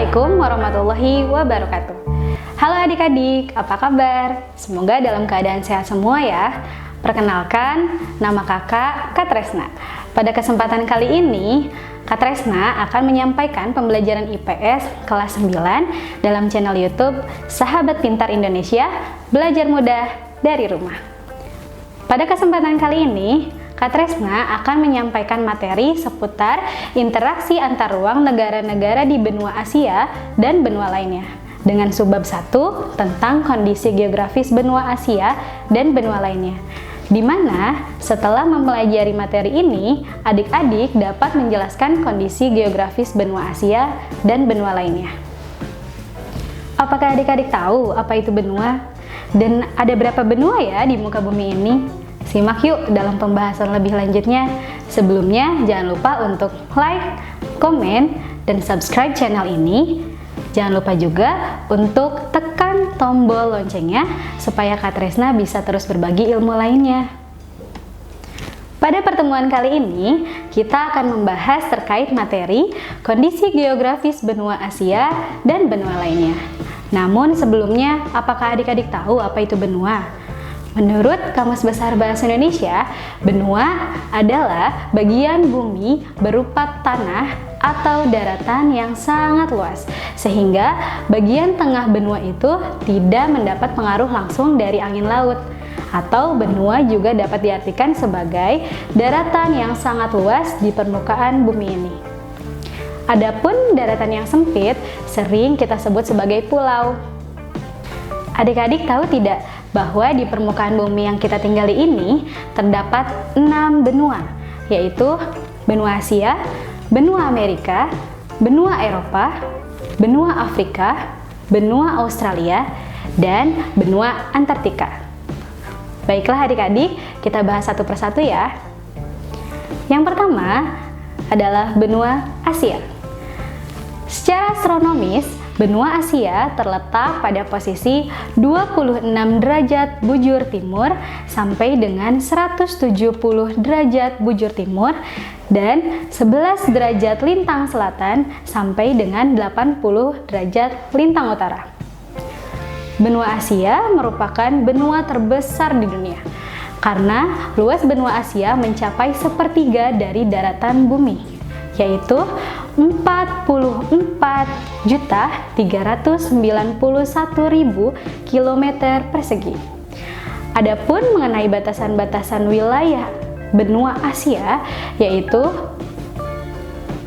Assalamualaikum warahmatullahi wabarakatuh. Halo adik-adik, apa kabar? Semoga dalam keadaan sehat semua ya. Perkenalkan, nama kakak Kak Tresna. Pada kesempatan kali ini, Kak Tresna akan menyampaikan pembelajaran IPS kelas 9 dalam channel YouTube Sahabat Pintar Indonesia, Belajar Mudah dari Rumah. Pada kesempatan kali ini, Kak Tresna akan menyampaikan materi seputar interaksi antar ruang negara-negara di benua Asia dan benua lainnya dengan subbab 1 tentang kondisi geografis benua Asia dan benua lainnya, di mana setelah mempelajari materi ini, adik-adik dapat menjelaskan kondisi geografis benua Asia dan benua lainnya. Apakah adik-adik tahu apa itu benua? Dan ada berapa benua ya di muka bumi ini? Simak yuk dalam pembahasan lebih lanjutnya. Sebelumnya jangan lupa untuk like, komen, dan subscribe channel ini. Jangan lupa juga untuk tekan tombol loncengnya supaya Kak Tresna bisa terus berbagi ilmu lainnya. Pada pertemuan kali ini, kita akan membahas terkait materi kondisi geografis benua Asia dan benua lainnya. Namun sebelumnya, apakah adik-adik tahu apa itu benua? Menurut Kamus Besar Bahasa Indonesia, benua adalah bagian bumi berupa tanah atau daratan yang sangat luas, sehingga bagian tengah benua itu tidak mendapat pengaruh langsung dari angin laut. Atau benua juga dapat diartikan sebagai daratan yang sangat luas di permukaan bumi ini. Adapun daratan yang sempit sering kita sebut sebagai pulau. Adik-adik tahu tidak bahwa di permukaan bumi yang kita tinggali ini terdapat 6 benua, yaitu benua Asia, benua Amerika, benua Eropa, benua Afrika, benua Australia, dan benua Antartika. Baiklah adik-adik, kita bahas satu persatu ya. Yang pertama adalah benua Asia. Secara astronomis, benua Asia terletak pada posisi 26 derajat bujur timur sampai dengan 170 derajat bujur timur dan 11 derajat lintang selatan sampai dengan 80 derajat lintang utara. Benua Asia merupakan benua terbesar di dunia karena luas benua Asia mencapai sepertiga dari daratan bumi, yaitu 44.391.000 km persegi. Adapun mengenai batasan-batasan wilayah benua Asia, yaitu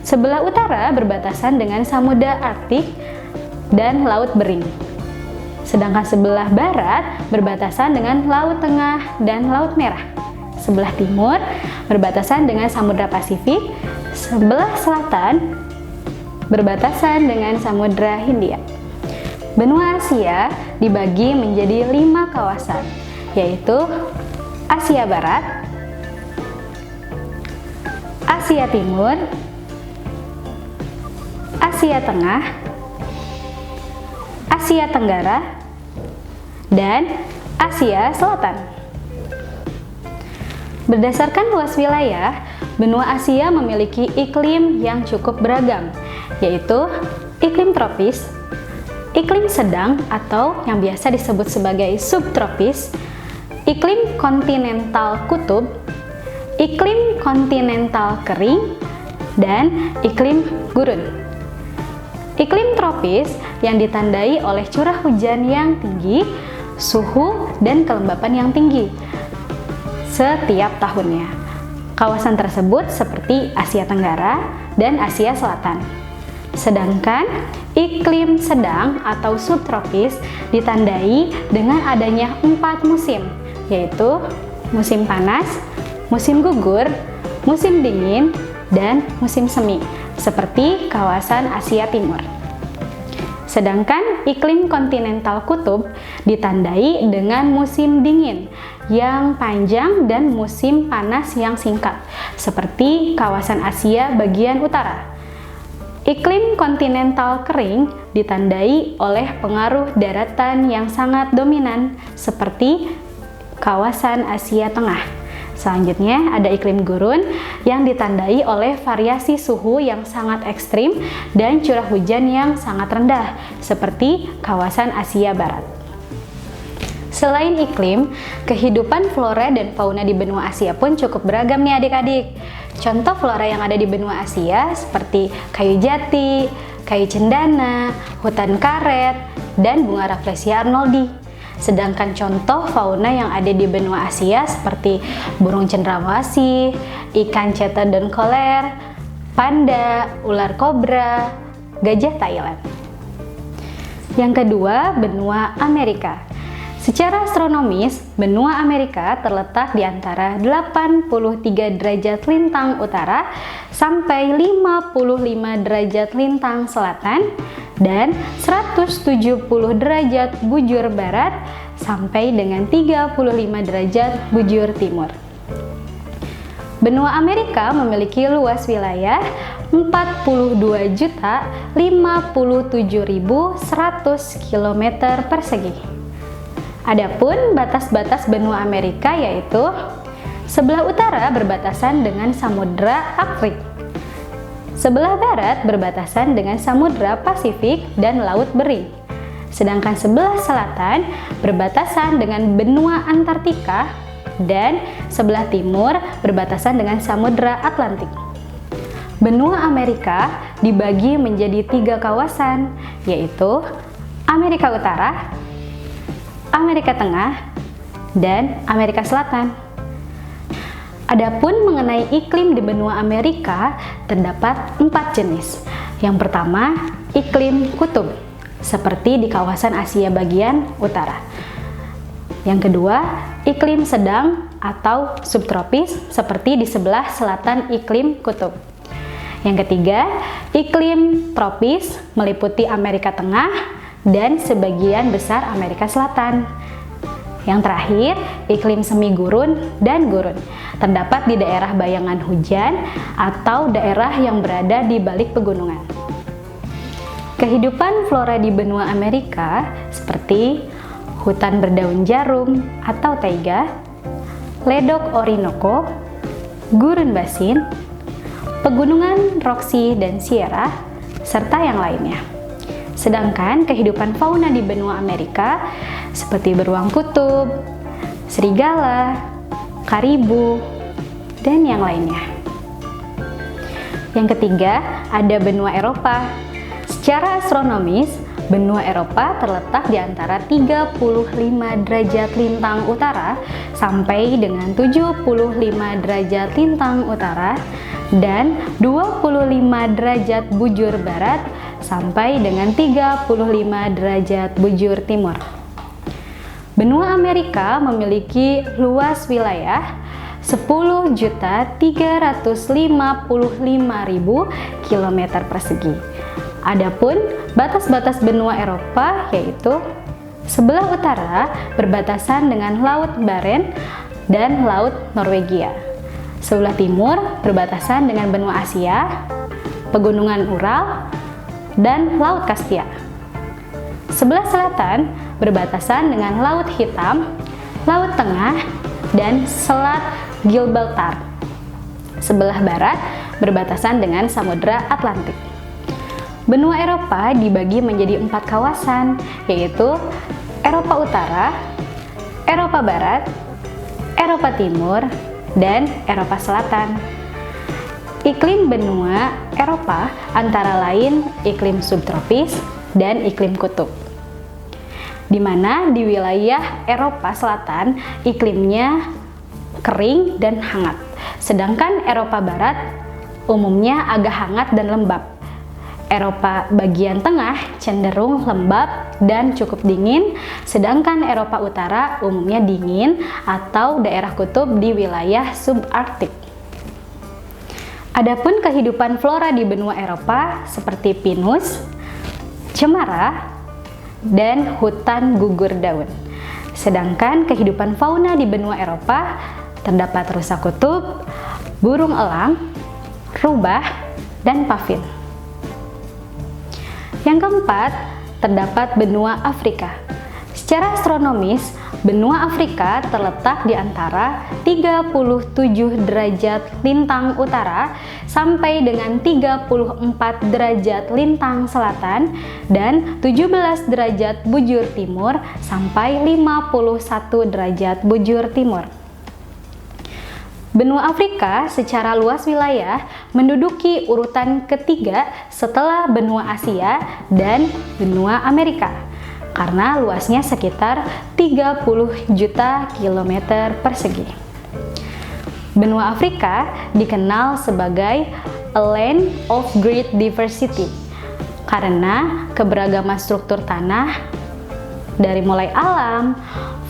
sebelah utara berbatasan dengan Samudra Arktik dan Laut Bering. Sedangkan sebelah barat berbatasan dengan Laut Tengah dan Laut Merah. Sebelah timur berbatasan dengan Samudra Pasifik, sebelah selatan berbatasan dengan Samudra Hindia. Benua Asia dibagi menjadi 5 kawasan, yaitu Asia Barat, Asia Timur, Asia Tengah, Asia Tenggara, dan Asia Selatan. Berdasarkan luas wilayah, benua Asia memiliki iklim yang cukup beragam, yaitu iklim tropis, iklim sedang atau yang biasa disebut sebagai subtropis, iklim kontinental kutub, iklim kontinental kering, dan iklim gurun. Iklim tropis yang ditandai oleh curah hujan yang tinggi, suhu, dan kelembapan yang tinggi setiap tahunnya. Kawasan tersebut seperti Asia Tenggara dan Asia Selatan. Sedangkan iklim sedang atau subtropis ditandai dengan adanya 4 musim, yaitu musim panas, musim gugur, musim dingin, dan musim semi, seperti kawasan Asia Timur. Sedangkan iklim kontinental kutub ditandai dengan musim dingin yang panjang dan musim panas yang singkat, seperti kawasan Asia bagian utara. Iklim kontinental kering ditandai oleh pengaruh daratan yang sangat dominan, seperti kawasan Asia Tengah, Selanjutnya ada iklim gurun yang ditandai oleh variasi suhu yang sangat ekstrim dan curah hujan yang sangat rendah, seperti kawasan Asia Barat. Selain iklim, kehidupan flora dan fauna di benua Asia pun cukup beragam nih adik-adik. Contoh flora yang ada di benua Asia seperti kayu jati, kayu cendana, hutan karet, dan bunga Rafflesia arnoldi. Sedangkan contoh fauna yang ada di benua Asia seperti burung cendrawasih, ikan cetodon koler, panda, ular kobra, gajah Thailand. Yang kedua, benua Amerika. Secara astronomis, benua Amerika terletak di antara 83 derajat lintang utara sampai 55 derajat lintang selatan dan 170 derajat bujur barat sampai dengan 35 derajat bujur timur. Benua Amerika memiliki luas wilayah 42.057.100 km persegi. Adapun batas-batas benua Amerika yaitu sebelah utara berbatasan dengan Samudra Arktik, sebelah barat berbatasan dengan Samudra Pasifik dan Laut Bering, sedangkan sebelah selatan berbatasan dengan benua Antartika dan sebelah timur berbatasan dengan Samudra Atlantik. Benua Amerika dibagi menjadi 3 kawasan, yaitu Amerika Utara, Amerika Tengah, dan Amerika Selatan. Adapun mengenai iklim di benua Amerika, terdapat 4 jenis. Yang pertama, iklim kutub, seperti di kawasan Asia bagian utara. Yang kedua, iklim sedang atau subtropis, seperti di sebelah selatan iklim kutub. Yang ketiga, iklim tropis, meliputi Amerika Tengah dan sebagian besar Amerika Selatan. Yang terakhir, iklim semi gurun dan gurun, terdapat di daerah bayangan hujan atau daerah yang berada di balik pegunungan. Kehidupan flora di benua Amerika seperti hutan berdaun jarum atau taiga, ledok Orinoco, gurun basin, pegunungan Rocky dan Sierra, serta yang lainnya. Sedangkan kehidupan fauna di benua Amerika seperti beruang kutub, serigala, karibu, dan yang lainnya. Yang ketiga, ada benua Eropa. Secara astronomis, benua Eropa terletak di antara 35 derajat lintang utara sampai dengan 75 derajat lintang utara dan 25 derajat bujur barat sampai dengan 35 derajat bujur timur. Benua Amerika memiliki luas wilayah 10.355.000 km persegi. Adapun batas-batas benua Eropa yaitu sebelah utara berbatasan dengan Laut Barents dan Laut Norwegia. Sebelah timur berbatasan dengan benua Asia, pegunungan Ural, dan Laut Kaspia. Sebelah selatan berbatasan dengan Laut Hitam, Laut Tengah, dan Selat Gibraltar. Sebelah barat berbatasan dengan Samudra Atlantik. Benua Eropa dibagi menjadi 4 kawasan, yaitu Eropa Utara, Eropa Barat, Eropa Timur, dan Eropa Selatan. Iklim benua Eropa antara lain iklim subtropis dan iklim kutub, di mana di wilayah Eropa Selatan iklimnya kering dan hangat, sedangkan Eropa Barat umumnya agak hangat dan lembab. Eropa bagian tengah cenderung lembab dan cukup dingin, sedangkan Eropa Utara umumnya dingin atau daerah kutub di wilayah subarktik. Adapun kehidupan flora di benua Eropa seperti pinus, cemara, dan hutan gugur daun. Sedangkan kehidupan fauna di benua Eropa terdapat rusa kutub, burung elang, rubah, dan pavin. Yang keempat, terdapat benua Afrika. Secara astronomis, Benua Afrika terletak di antara 37 derajat lintang utara sampai dengan 34 derajat lintang selatan dan 17 derajat bujur timur sampai 51 derajat bujur timur. Benua Afrika secara luas wilayah menduduki urutan ketiga setelah benua Asia dan benua Amerika, karena luasnya sekitar 30 juta kilometer persegi. Benua Afrika dikenal sebagai a land of great diversity karena keberagaman struktur tanah dari mulai alam,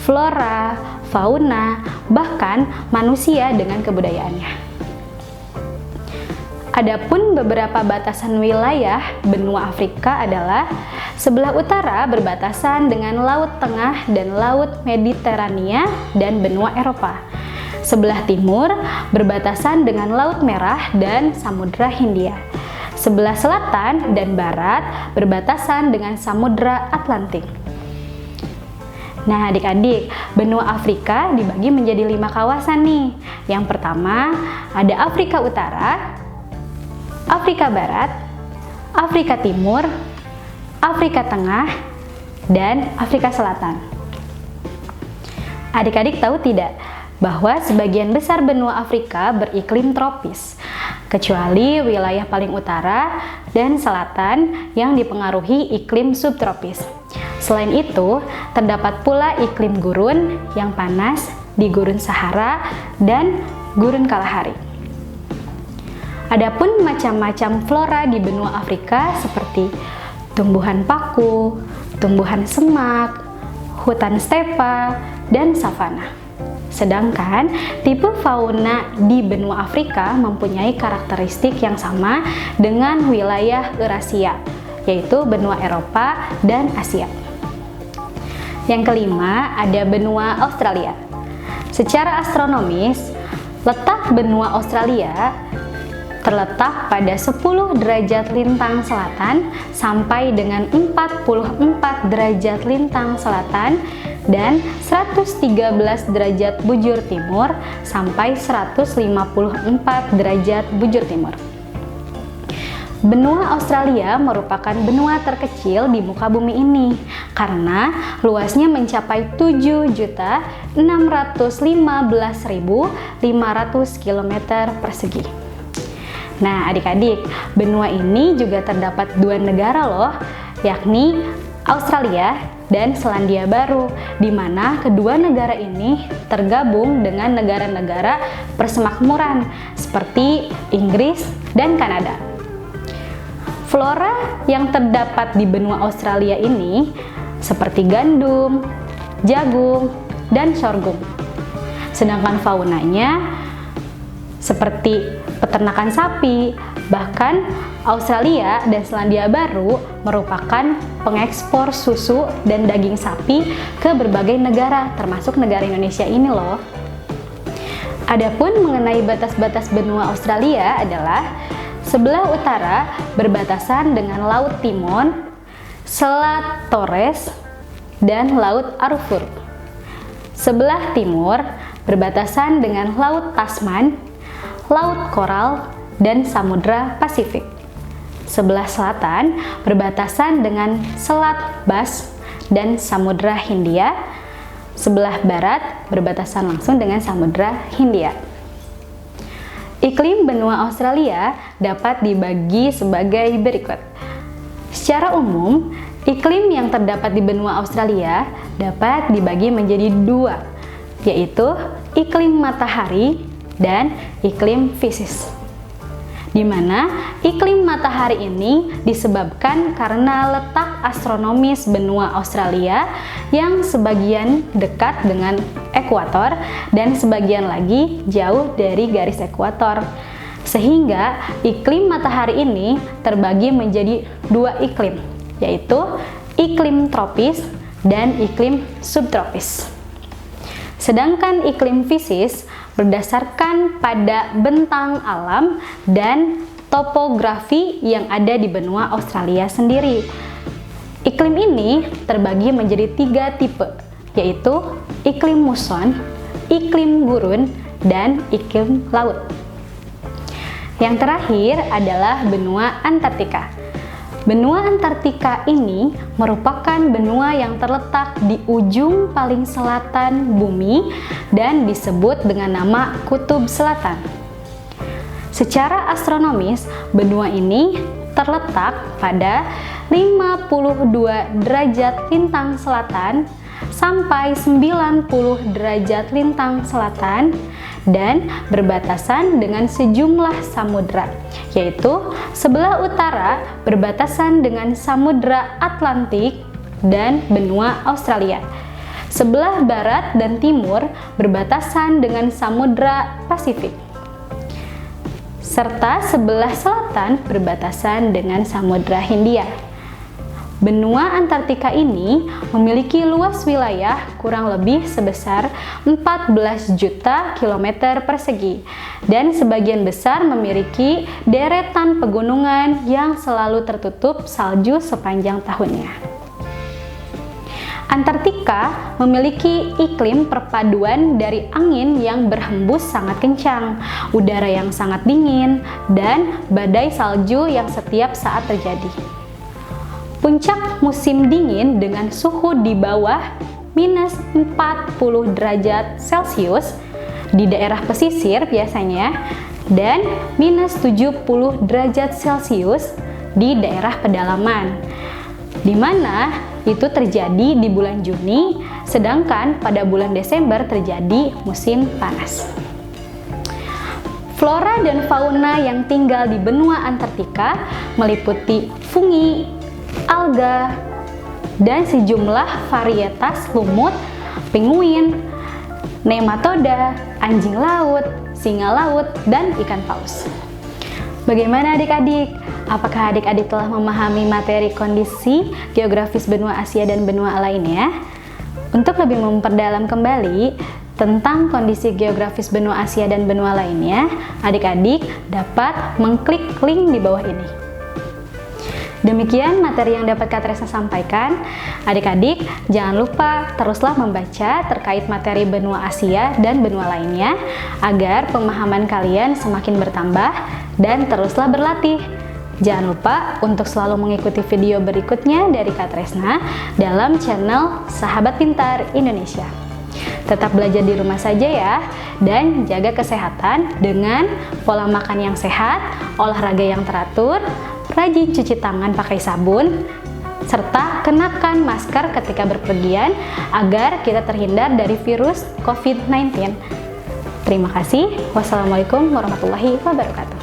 flora, fauna, bahkan manusia dengan kebudayaannya. Adapun beberapa batasan wilayah benua Afrika adalah sebelah utara berbatasan dengan Laut Tengah dan Laut Mediterania dan benua Eropa. Sebelah timur berbatasan dengan Laut Merah dan Samudra Hindia. Sebelah selatan dan barat berbatasan dengan Samudra Atlantik. Nah, adik-adik, benua Afrika dibagi menjadi 5 kawasan nih. Yang pertama, ada Afrika Utara, Afrika Barat, Afrika Timur, Afrika Tengah, dan Afrika Selatan. Adik-adik tahu tidak bahwa sebagian besar benua Afrika beriklim tropis, kecuali wilayah paling utara dan selatan yang dipengaruhi iklim subtropis. Selain itu, terdapat pula iklim gurun yang panas di Gurun Sahara dan Gurun Kalahari. Adapun macam-macam flora di benua Afrika seperti tumbuhan paku, tumbuhan semak, hutan stepa, dan savana. Sedangkan tipe fauna di benua Afrika mempunyai karakteristik yang sama dengan wilayah Eurasia, yaitu benua Eropa dan Asia. Yang kelima, ada benua Australia. Secara astronomis, letak benua Australia terletak pada 10 derajat lintang selatan sampai dengan 44 derajat lintang selatan dan 113 derajat bujur timur sampai 154 derajat bujur timur. Benua Australia merupakan benua terkecil di muka bumi ini karena luasnya mencapai 7.615.500 km persegi. Nah, adik-adik, benua ini juga terdapat 2 negara loh, yakni Australia dan Selandia Baru, di mana kedua negara ini tergabung dengan negara-negara persemakmuran seperti Inggris dan Kanada. Flora yang terdapat di benua Australia ini seperti gandum, jagung, dan sorghum. Sedangkan faunanya seperti peternakan sapi. Bahkan Australia dan Selandia Baru merupakan pengekspor susu dan daging sapi ke berbagai negara, termasuk negara Indonesia ini loh. Adapun mengenai batas-batas benua Australia adalah sebelah utara berbatasan dengan Laut Timon, Selat Torres, dan Laut Arafura. Sebelah timur berbatasan dengan Laut Tasman, Laut Koral, dan Samudra Pasifik. Sebelah selatan berbatasan dengan Selat Bass dan Samudra Hindia. Sebelah barat berbatasan langsung dengan Samudra Hindia. Iklim benua Australia dapat dibagi sebagai berikut. Secara umum, iklim yang terdapat di benua Australia dapat dibagi menjadi 2, yaitu iklim matahari dan iklim fisis. Di mana iklim matahari ini disebabkan karena letak astronomis benua Australia yang sebagian dekat dengan ekuator dan sebagian lagi jauh dari garis ekuator. Sehingga iklim matahari ini terbagi menjadi 2 iklim, yaitu iklim tropis dan iklim subtropis. Sedangkan iklim fisis berdasarkan pada bentang alam dan topografi yang ada di benua Australia sendiri. Iklim ini terbagi menjadi 3 tipe, yaitu iklim muson, iklim gurun, dan iklim laut. Yang terakhir adalah benua Antartika. Benua Antartika ini merupakan benua yang terletak di ujung paling selatan bumi dan disebut dengan nama Kutub Selatan. Secara astronomis, benua ini terletak pada 52 derajat lintang selatan sampai 90 derajat lintang selatan dan berbatasan dengan sejumlah samudra, yaitu sebelah utara berbatasan dengan Samudra Atlantik dan benua Australia. Sebelah barat dan timur berbatasan dengan Samudra Pasifik. Serta sebelah selatan berbatasan dengan Samudra Hindia. Benua Antartika ini memiliki luas wilayah kurang lebih sebesar 14 juta kilometer persegi dan sebagian besar memiliki deretan pegunungan yang selalu tertutup salju sepanjang tahunnya. Antartika memiliki iklim perpaduan dari angin yang berhembus sangat kencang, udara yang sangat dingin, dan badai salju yang setiap saat terjadi. Puncak musim dingin dengan suhu di bawah minus 40 derajat Celcius di daerah pesisir biasanya dan minus 70 derajat Celcius di daerah pedalaman, di mana itu terjadi di bulan Juni, sedangkan pada bulan Desember terjadi musim panas. Flora dan fauna yang tinggal di benua Antartika meliputi fungi, alga, dan sejumlah varietas lumut, penguin, nematoda, anjing laut, singa laut, dan ikan paus. Bagaimana adik-adik? Apakah adik-adik telah memahami materi kondisi geografis benua Asia dan benua lainnya? Untuk lebih memperdalam kembali tentang kondisi geografis benua Asia dan benua lainnya, adik-adik dapat mengklik link di bawah ini. Demikian materi yang dapat Kak Tresna sampaikan. Adik-adik, jangan lupa teruslah membaca terkait materi benua Asia dan benua lainnya agar pemahaman kalian semakin bertambah dan teruslah berlatih. Jangan lupa untuk selalu mengikuti video berikutnya dari Kak Tresna dalam channel Sahabat Pintar Indonesia. Tetap belajar di rumah saja ya, dan jaga kesehatan dengan pola makan yang sehat, olahraga yang teratur, rajin cuci tangan pakai sabun, serta kenakan masker ketika berpergian agar kita terhindar dari virus COVID-19. Terima kasih. Wassalamualaikum warahmatullahi wabarakatuh.